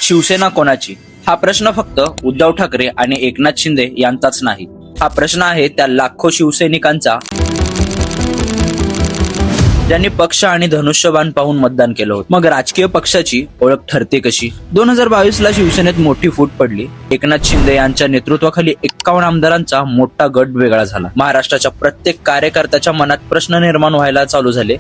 शिवसेना कोणाची? हा प्रश्न फक्त उद्धव ठाकरे आणि एकनाथ शिंदे यांचाच नाही. हा प्रश्न आहे त्या लाखो शिवसैनिकांचा ज्यांनी पक्ष आणि धनुष्यबाण पाहून मतदान केलं होतं. मग राजकीय पक्षाची ओळख ठरते कशी? 2022 ला शिवसेनेत मोठी फूट पडली. एकनाथ शिंदे यांच्या नेतृत्वाखाली 51 आमदारांचा मोठा गट वेगळा झाला. महाराष्ट्राच्या प्रत्येक कार्यकर्त्याच्या मनात प्रश्न निर्माण व्हायला चालू झाले.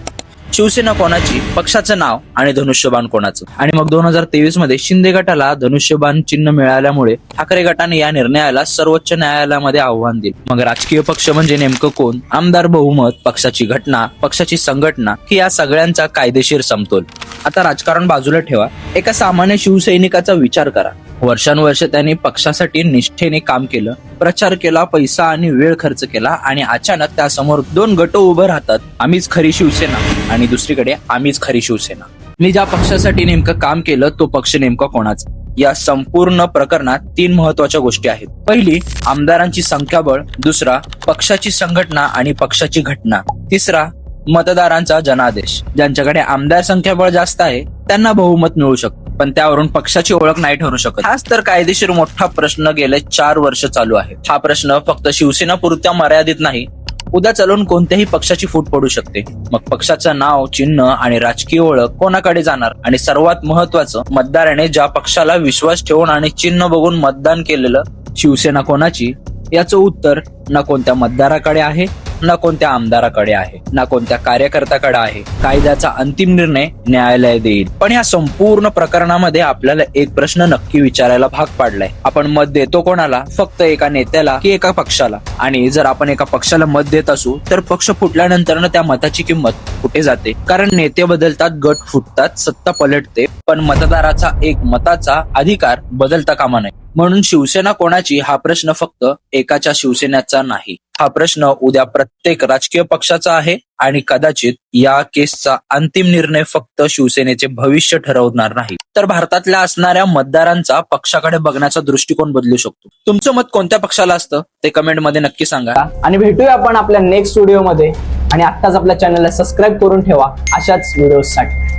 शिवसेना कोणाची? पक्षाचं नाव आणि धनुष्यबाण कोणाचं? आणि मग 2023 मध्ये शिंदे गटाला धनुष्यबाण चिन्ह मिळाल्यामुळे ठाकरे गटाने या निर्णयाला सर्वोच्च न्यायालयामध्ये आव्हान दिले. मग राजकीय पक्ष म्हणजे नेमकं कोण? आमदार बहुमत, पक्षाची घटना, पक्षाची संघटना की या सगळ्यांचा कायदेशीर समतोल? आता राजकारण बाजूला ठेवा. एका सामान्य शिवसैनिकाचा विचार करा. वर्षानुवर्ष त्यांनी पक्षासाठी निष्ठेने काम केलं, प्रचार केला, पैसा आणि वेळ खर्च केला आणि अचानक त्यासमोर दोन गट उभं राहतात. आम्हीच खरी शिवसेना आणि दुसरीकडे आम्हीच खरी शिवसेना. मी ज्या पक्षासाठी नेमकं काम केलं तो पक्ष नेमका कोणाचा? या संपूर्ण प्रकरणात 3 महत्वाच्या गोष्टी आहेत. पहिली, आमदारांची संख्याबळ. दुसरा, पक्षाची संघटना आणि पक्षाची घटना. तिसरा, मतदारांचा जनादेश. ज्यांच्याकडे आमदार संख्याबळ जास्त आहे त्यांना बहुमत मिळू शकतं, पण त्यावरून पक्षाची ओळख नाही ठरू शकत. हाच तर कायदेशीर मोठा प्रश्न गेले 4 वर्ष चालू आहे. हा प्रश्न फक्त शिवसेना पुरत्या मर्यादित नाही, उद्या चालून कोणत्याही पक्षाची फूट पडू शकते. मग पक्षाचं नाव, चिन्ह आणि राजकीय ओळख कोणाकडे जाणार? आणि सर्वात महत्वाचं, मतदाराने ज्या पक्षाला विश्वास ठेवून आणि चिन्ह बघून मतदान केलेलं, शिवसेना कोणाची? याचं उत्तर ना कोणत्या मतदाराकडे आहे, ना कोणत्या आमदाराकडे आहे, ना कोणत्या कार्यकर्त्याकडे आहे. कायद्याचा अंतिम निर्णय न्यायालय देईल. पण या संपूर्ण प्रकरणामध्ये आपल्याला एक प्रश्न नक्की विचारायला भाग पाडलाय. आपण मत देतो कोणाला? फक्त एका नेत्याला की एका पक्षाला? आणि जर आपण एका पक्षाला मत देत असू तर पक्ष फुटल्यानंतर त्या मताची किंमत कुठे जाते? कारण नेते बदलतात, गट फुटतात, सत्ता पलटते, पण मतदाराचा एक मताचा अधिकार बदलता कामा नये. म्हणून शिवसेना कोणाची हा प्रश्न फक्त एकाच्या शिवसेनेचा नाही. हा प्रश्न उद्या प्रत्येक राजकीय पक्षाचा आहे आणि कदाचित या केसचा अंतिम निर्णय फक्त शिवसेनेचे भविष्य ठरवणार नाही, तर भारतातल्या असणाऱ्या मतदारांचा पक्षाकडे बघण्याचा दृष्टिकोन बदलू शकतो. तुमचं मत कोणत्या पक्षाला असतं ते कमेंटमध्ये नक्की सांगा. आणि भेटूया आपण आपल्या नेक्स्ट व्हिडिओमध्ये. आणि आत्ताच आपल्या चॅनलला सबस्क्राईब करून ठेवा अशाच व्हिडिओसाठी.